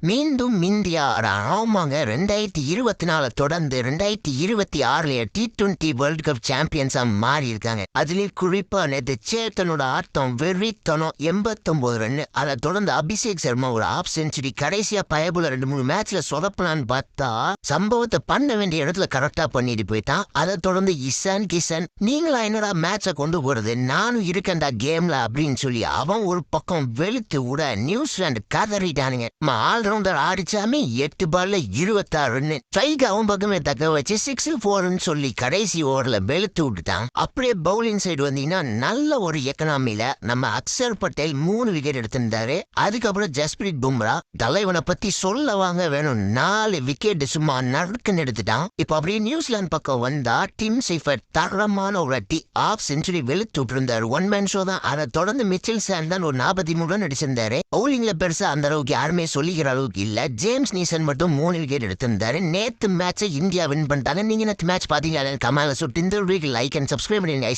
மீண்டும் இந்தியா ஆமாங்க 2024 தொடர்ந்து 2026 T20 வேர்ல்ட் கப் சாம்பியன்ஸா மாறி இருக்காங்க. அதுலயும் குறிப்பா நேற்று சேத்தனோட ஆட்டம் வெறித்தனம் 89 ரன். அதை தொடர்ந்து அபிஷேக் சர்மா ஒரு ஆஃப் செஞ்சுரி, கடைசியா பயபுல 2-3 மேட்ச்ல சொதப்பலான்னு பார்த்தா சம்பவத்தை பண்ண வேண்டிய இடத்துல கரெக்டா பண்ணிட்டு போயிட்டான். அதை தொடர்ந்து இசான் கிஷன் நீங்களா என்னடா மேட்சை கொண்டு போறது, நானும் இருக்கேன்டா கேம்ல அப்படின்னு சொல்லி அவன் ஒரு பக்கம் வெளுத்து விட நியூசிலாந்து கதறிட்டானுங்க. ஆல்ரவுண்டர் ஆடிச்சாமி 8 பால்ல 26 ரன். ஸ்ட்ரைக் அவன் பக்கமே தக்க வச்சு 6-4 சொல்லி கடைசி ஓவர்ல வெளுத்து விட்டுட்டான். அப்படியே பவுலிங் சைடு வந்தீங்கன்னா நல்ல ஒரு எக்கனாமில நம்ம அக்சர் பட்டேல் 3 விக்கெட் எடுத்திருந்தாரு. அதுக்கப்புறம் ஜஸ்பிரீத் பும்ரா தலைவனை பத்தி சொல்ல வாங்க வேணும், 4 விக்கெட் சும்மா நறுக்குன்னு எடுத்துட்டான். இப்ப அப்படியே நியூசிலாந்து பக்கம் வந்தா டிம் சைஃபர் தரமான ஒரு ஆஃப் செஞ்சுரி வெளுத்து விட்டு இருந்தாரு. ஒன் மேன் ஷோ தான். அதை தொடர்ந்து மிச்சல் சாண்ட் தான் ஒரு 43 ரன் அடிச்சிருந்தாரு. பவுலிங்ல பெருசா அந்த அளவுக்கு யாருமே சொல்லிக்கிற அளவுக்கு இல்ல. ஜேம்ஸ் நீசன் மட்டும் 3 விக்கெட் எடுத்திருந்தாரு. நேத்து மேட்சை இந்தியா வின் பண்ணிட்டாங்க. நீங்க நேற்று மேட்ச் பாத்தீங்க, கமால சுட்டு இந்த லைக் அண்ட் சப்ஸ்கிரைப் பண்ணுங்க.